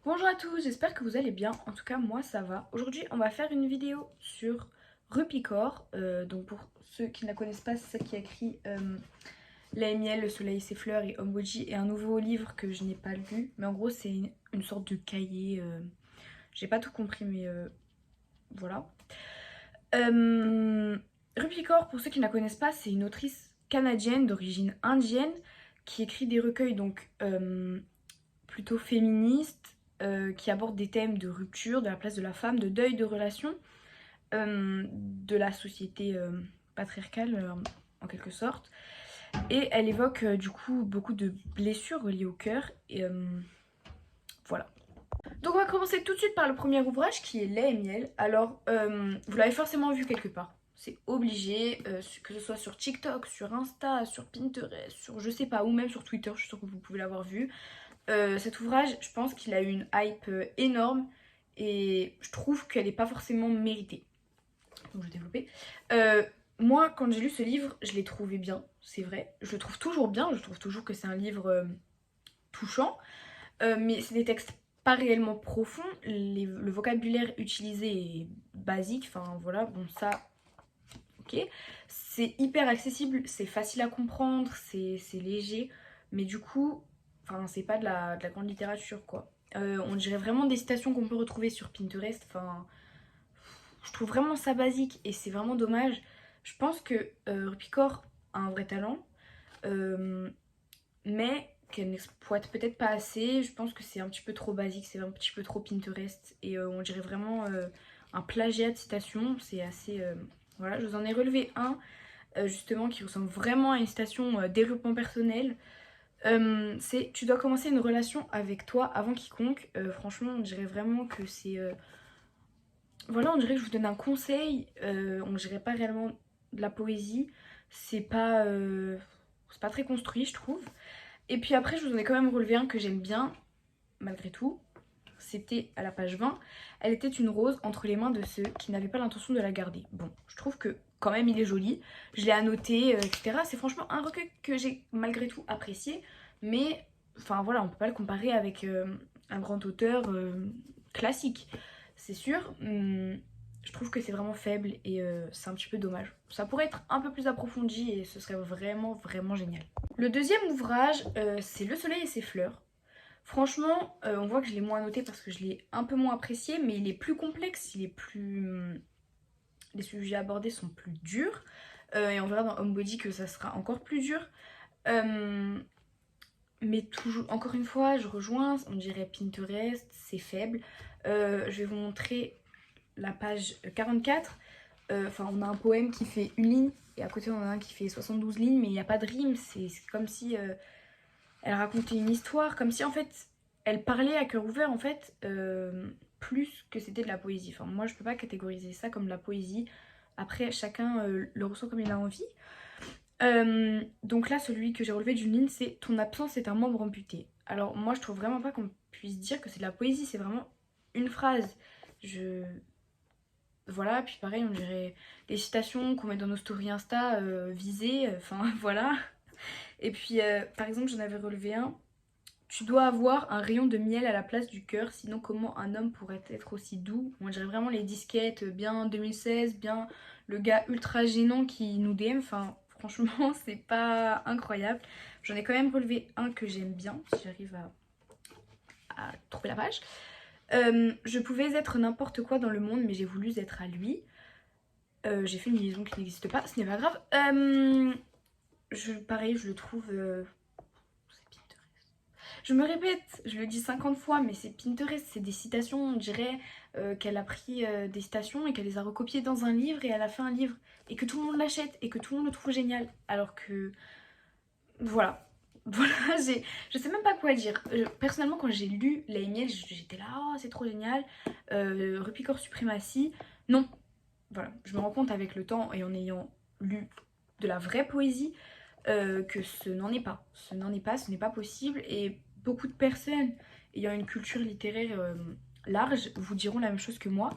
Bonjour à tous, j'espère que vous allez bien, en tout cas moi ça va. Aujourd'hui on va faire une vidéo sur Rupicor, donc pour ceux qui ne la connaissent pas, c'est celle qui a écrit La miel, le soleil, ses fleurs et Omboji et un nouveau livre que je n'ai pas lu, mais en gros c'est une sorte de cahier, j'ai pas tout compris mais voilà. Rupicor, pour ceux qui ne la connaissent pas, c'est une autrice canadienne d'origine indienne qui écrit des recueils donc plutôt féministes, qui abordent des thèmes de rupture, de la place de la femme, de deuil de relations, de la société patriarcale en quelque sorte. Et elle évoque du coup beaucoup de blessures reliées au cœur. Et voilà. Donc on va commencer tout de suite par le premier ouvrage qui est Lait et miel. Alors vous l'avez forcément vu quelque part. C'est obligé, que ce soit sur TikTok, sur Insta, sur Pinterest, sur je sais pas où, même sur Twitter, je suis sûre que vous pouvez l'avoir vu. Cet ouvrage, je pense qu'il a eu une hype énorme et je trouve qu'elle n'est pas forcément méritée. Donc je vais développer. Moi, quand j'ai lu ce livre, je l'ai trouvé bien, c'est vrai. Je le trouve toujours bien, je trouve toujours que c'est un livre touchant. Mais c'est des textes pas réellement profonds. Le vocabulaire utilisé est basique, enfin voilà, bon ça, ok. C'est hyper accessible, c'est facile à comprendre, c'est léger. Mais du coup, enfin, c'est pas de la grande littérature, quoi. On dirait vraiment des citations qu'on peut retrouver sur Pinterest. Enfin, je trouve vraiment ça basique et c'est vraiment dommage. Je pense que Rupicor a un vrai talent, euh, mais qu'elle n'exploite peut-être pas assez. Je pense que c'est un petit peu trop basique, c'est un petit peu trop Pinterest et on dirait vraiment un plagiat de citation. C'est assez. Voilà, je vous en ai relevé un justement qui ressemble vraiment à une citation développement personnel. C'est tu dois commencer une relation avec toi avant quiconque. Franchement, on dirait vraiment que c'est. Voilà, on dirait que je vous donne un conseil. On dirait pas réellement de la poésie. C'est pas très construit, je trouve. Et puis après, je vous en ai quand même relevé un que j'aime bien, malgré tout. C'était à la page 20. Elle était une rose entre les mains de ceux qui n'avaient pas l'intention de la garder. Bon, je trouve que quand même il est joli. Je l'ai annoté, etc. C'est franchement un recueil que j'ai malgré tout apprécié. Mais, enfin voilà, on peut pas le comparer avec un grand auteur classique. C'est sûr. Je trouve que c'est vraiment faible et c'est un petit peu dommage. Ça pourrait être un peu plus approfondi et ce serait vraiment, vraiment génial. Le deuxième ouvrage, c'est Le soleil et ses fleurs. Franchement, on voit que je l'ai moins noté parce que je l'ai un peu moins apprécié, mais il est plus complexe, il est plus. Les sujets abordés sont plus durs. Et on verra dans Homebody que ça sera encore plus dur. Mais toujours, encore une fois, je rejoins, on dirait Pinterest, c'est faible. Je vais vous montrer la page 44. Enfin, on a un poème qui fait une ligne et à côté on en a un qui fait 72 lignes, mais il n'y a pas de rime. C'est comme si elle racontait une histoire, comme si en fait elle parlait à cœur ouvert en fait, plus que c'était de la poésie. Enfin, moi je peux pas catégoriser ça comme de la poésie. Après, chacun le ressent comme il a envie. Donc là, celui que j'ai relevé d'une ligne, c'est ton absence est un membre amputé. Alors moi, je trouve vraiment pas qu'on puisse dire que c'est de la poésie, c'est vraiment une phrase. Je Voilà, puis pareil, on dirait les citations qu'on met dans nos stories Insta visées, enfin voilà. Et puis par exemple, j'en avais relevé un. Tu dois avoir un rayon de miel à la place du cœur, sinon comment un homme pourrait être aussi doux? On dirait vraiment les disquettes bien 2016, bien le gars ultra gênant qui nous DM. Enfin, franchement, c'est pas incroyable. J'en ai quand même relevé un que j'aime bien, si j'arrive à trouver la page. Je pouvais être n'importe quoi dans le monde, mais j'ai voulu être à lui. J'ai fait une liaison qui n'existe pas, ce n'est pas grave. Pareil, je le trouve. C'est Pinterest. Je me répète, je le dis 50 fois, mais c'est Pinterest, c'est des citations. On dirait qu'elle a pris des citations et qu'elle les a recopiées dans un livre et elle a fait un livre et que tout le monde l'achète et que tout le monde le trouve génial. Alors que. Voilà. Voilà, je sais même pas quoi dire. Personnellement, quand j'ai lu La Miel, j'étais là, oh, c'est trop génial. Rupicor Supremacy. Non, voilà, je me rends compte avec le temps et en ayant lu de la vraie poésie que ce n'en est pas. Ce n'en est pas, ce n'est pas possible. Et beaucoup de personnes ayant une culture littéraire large vous diront la même chose que moi.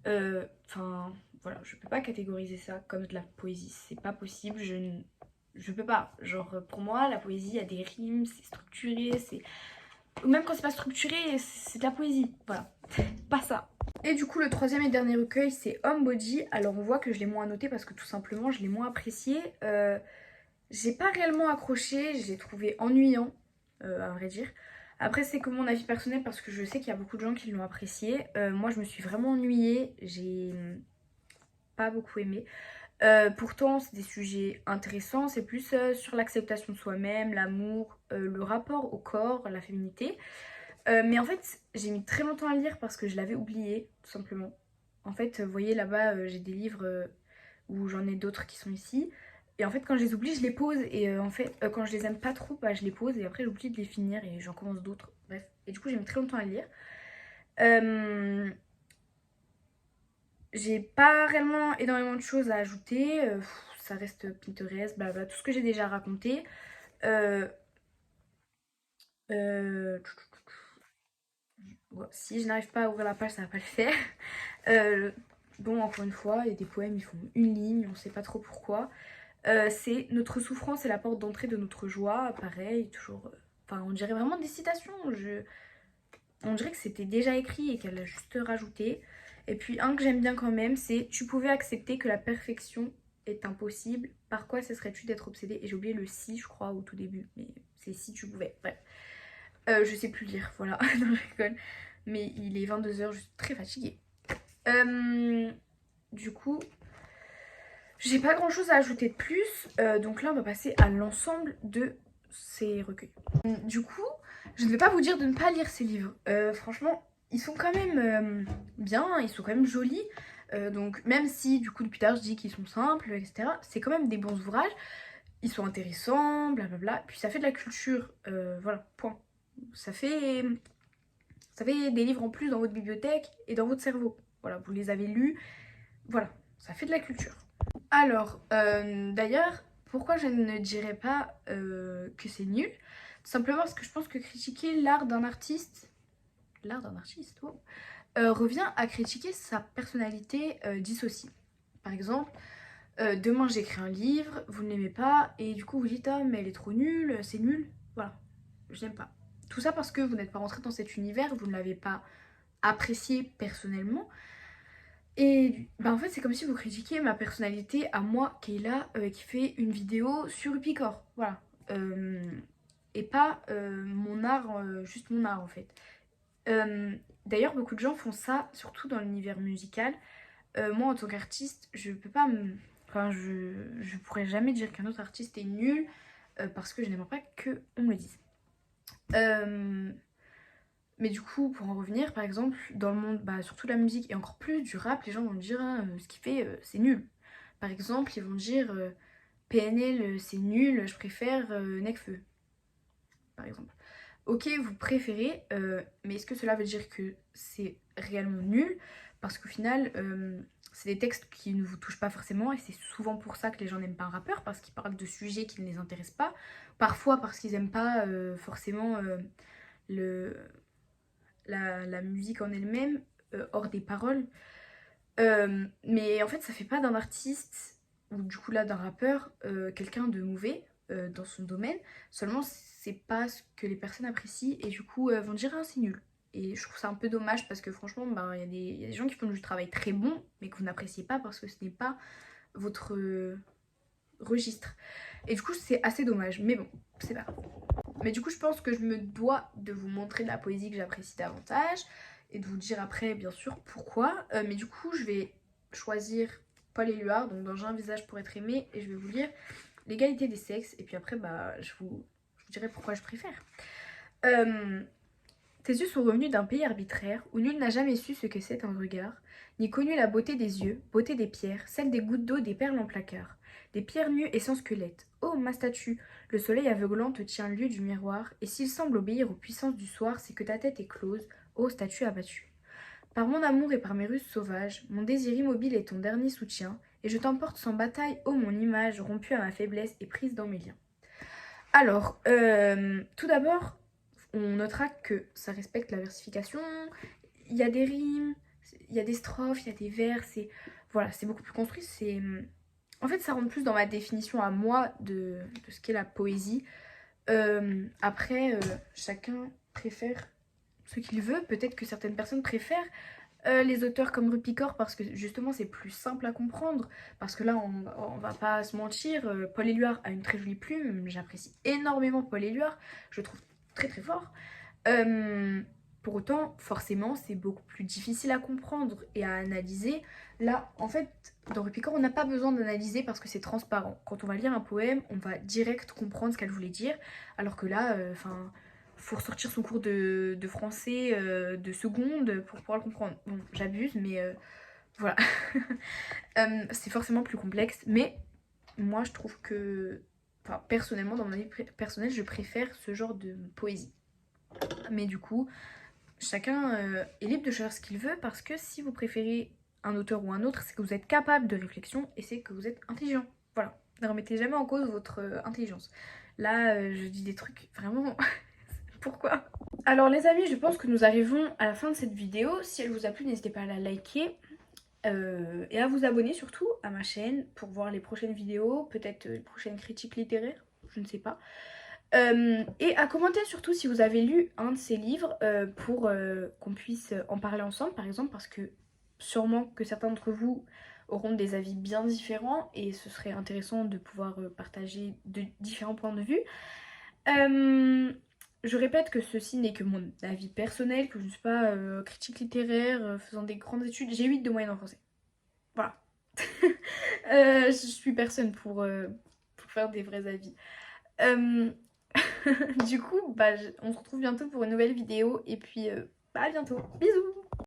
Enfin, voilà, je peux pas catégoriser ça comme de la poésie. C'est pas possible, je peux pas. Genre, pour moi, la poésie a des rimes, c'est structuré, c'est. Ou même quand c'est pas structuré, c'est de la poésie. Voilà, pas ça. Et du coup, le troisième et dernier recueil, c'est Homebody. Alors, on voit que je l'ai moins noté parce que tout simplement, je l'ai moins apprécié. J'ai pas réellement accroché, je l'ai trouvé ennuyant, à vrai dire. Après, c'est que mon avis personnel parce que je sais qu'il y a beaucoup de gens qui l'ont apprécié. Moi, je me suis vraiment ennuyée, j'ai pas beaucoup aimé. Pourtant, c'est des sujets intéressants, c'est plus sur l'acceptation de soi-même, l'amour, le rapport au corps, la féminité. Mais en fait, j'ai mis très longtemps à le lire parce que je l'avais oublié, tout simplement. En fait, vous voyez là-bas, j'ai des livres où j'en ai d'autres qui sont ici. Et en fait, quand je les oublie, je les pose. Et en fait, quand je les aime pas trop, bah, je les pose et après j'oublie de les finir et j'en commence d'autres. Bref. Et du coup, j'ai mis très longtemps à le lire. Euh, j'ai pas réellement énormément de choses à ajouter. Ça reste Pinterest, blabla, tout ce que j'ai déjà raconté. Euh, euh, ouais, si je n'arrive pas à ouvrir la page, ça va pas le faire. Euh, bon, encore une fois, il y a des poèmes, ils font une ligne, on sait pas trop pourquoi. C'est notre souffrance est la porte d'entrée de notre joie. Pareil, toujours. Enfin, on dirait vraiment des citations. On dirait que c'était déjà écrit et qu'elle a juste rajouté. Et puis, un que j'aime bien quand même, c'est tu pouvais accepter que la perfection est impossible. Par quoi cesserais-tu d'être obsédé? Et j'ai oublié le si, je crois, au tout début. Mais c'est si tu pouvais. Bref. Je sais plus lire, voilà. Non, je rigole. Mais il est 22 h, je suis très fatiguée. Du coup, j'ai pas grand chose à ajouter de plus, donc là on va passer à l'ensemble de ces recueils. Du coup, je ne vais pas vous dire de ne pas lire ces livres. Franchement, ils sont quand même bien, ils sont quand même jolis. Donc même si du coup depuis tard je dis qu'ils sont simples, etc., c'est quand même des bons ouvrages. Ils sont intéressants, blablabla. Puis ça fait de la culture, voilà, point. Ça fait des livres en plus dans votre bibliothèque et dans votre cerveau. Voilà, vous les avez lus, voilà, ça fait de la culture. Alors, d'ailleurs, pourquoi je ne dirais pas que c'est nul? Tout simplement parce que je pense que critiquer l'art d'un artiste, wow, revient à critiquer sa personnalité dissociée. Par exemple, demain j'écris un livre, vous ne l'aimez pas, et du coup vous dites ah mais elle est trop nulle, c'est nul, voilà, je n'aime pas. Tout ça parce que vous n'êtes pas rentré dans cet univers, vous ne l'avez pas apprécié personnellement. Et bah en fait, c'est comme si vous critiquiez ma personnalité à moi, Kayla, qui fait une vidéo sur Upicor. Voilà. Euh, et pas mon art, juste mon art en fait. Euh, D'ailleurs, beaucoup de gens font ça, surtout dans l'univers musical. Moi, en tant qu'artiste, je peux pas me. Enfin, je pourrais jamais dire qu'un autre artiste est nul parce que je n'aimerais pas que on me le dise. Euh, Mais du coup, pour en revenir, par exemple, dans le monde, bah, surtout la musique et encore plus du rap, les gens vont dire ah, ce qu'il fait, c'est nul. Par exemple, ils vont dire PNL, c'est nul, je préfère Nekfeu, par exemple. Ok, vous préférez, mais est-ce que cela veut dire que c'est réellement nul? Parce qu'au final, c'est des textes qui ne vous touchent pas forcément et c'est souvent pour ça que les gens n'aiment pas un rappeur, parce qu'ils parlent de sujets qui ne les intéressent pas. Parfois parce qu'ils n'aiment pas forcément le la musique en elle-même, hors des paroles. Mais en fait, ça fait pas d'un artiste, ou du coup là d'un rappeur, quelqu'un de mauvais dans son domaine. Seulement, c'est pas ce que les personnes apprécient et du coup vont dire ah, c'est nul. Et je trouve ça un peu dommage parce que franchement, ben, y a des gens qui font du travail très bon, mais que vous n'appréciez pas parce que ce n'est pas votre registre. Et du coup, c'est assez dommage. Mais bon, c'est pas grave. Mais du coup, je pense que je me dois de vous montrer de la poésie que j'apprécie davantage et de vous dire après, bien sûr, pourquoi. Mais du coup, je vais choisir Paul Éluard, donc Dans J'ai un visage pour être aimé, et je vais vous lire L'égalité des sexes. Et puis après, bah, je vous dirai pourquoi je préfère. Euh, Tes yeux sont revenus d'un pays arbitraire où nul n'a jamais su ce que c'est un regard, ni connu la beauté des yeux, beauté des pierres, celle des gouttes d'eau, des perles en placard, des pierres nues et sans squelette. Ô ma statue, le soleil aveuglant te tient lieu du miroir, et s'il semble obéir aux puissances du soir, c'est que ta tête est close, ô statue abattue. Par mon amour et par mes ruses sauvages, mon désir immobile est ton dernier soutien, et je t'emporte sans bataille, ô mon image, rompue à ma faiblesse et prise dans mes liens. Alors, tout d'abord, on notera que ça respecte la versification, il y a des rimes, il y a des strophes, il y a des vers, voilà, c'est beaucoup plus construit, en fait ça rentre plus dans ma définition à moi de ce qu'est la poésie. Après, chacun préfère ce qu'il veut. Peut-être que certaines personnes préfèrent les auteurs comme Rupicor parce que justement c'est plus simple à comprendre. Parce que là, on va pas se mentir, Paul Éluard a une très jolie plume. J'apprécie énormément Paul Éluard. Je le trouve très très fort. Pour autant, forcément, c'est beaucoup plus difficile à comprendre et à analyser. Là, en fait, dans Rupicor, on n'a pas besoin d'analyser parce que c'est transparent. Quand on va lire un poème, on va direct comprendre ce qu'elle voulait dire. Alors que là, faut ressortir son cours de français de seconde pour pouvoir le comprendre. Bon, j'abuse, mais voilà. C'est forcément plus complexe. Mais moi, je trouve que, enfin, personnellement, dans mon avis personnel, je préfère ce genre de poésie. Mais du coup, chacun est libre de choisir ce qu'il veut parce que si vous préférez un auteur ou un autre, c'est que vous êtes capable de réflexion et c'est que vous êtes intelligent. Voilà. Ne remettez jamais en cause votre intelligence. Là, je dis des trucs vraiment... Pourquoi? Alors les amis, je pense que nous arrivons à la fin de cette vidéo. Si elle vous a plu, n'hésitez pas à la liker. Et à vous abonner surtout à ma chaîne pour voir les prochaines vidéos, peut-être les prochaines critiques littéraires, je ne sais pas. Et à commenter surtout si vous avez lu un de ces livres pour qu'on puisse en parler ensemble par exemple, parce que sûrement que certains d'entre vous auront des avis bien différents et ce serait intéressant de pouvoir partager de différents points de vue. Je répète que ceci n'est que mon avis personnel, que je ne suis pas critique littéraire faisant des grandes études. J'ai 8 de moyenne en français. Voilà. Je suis personne pour faire des vrais avis. Du coup, on se retrouve bientôt pour une nouvelle vidéo et puis à bientôt. Bisous!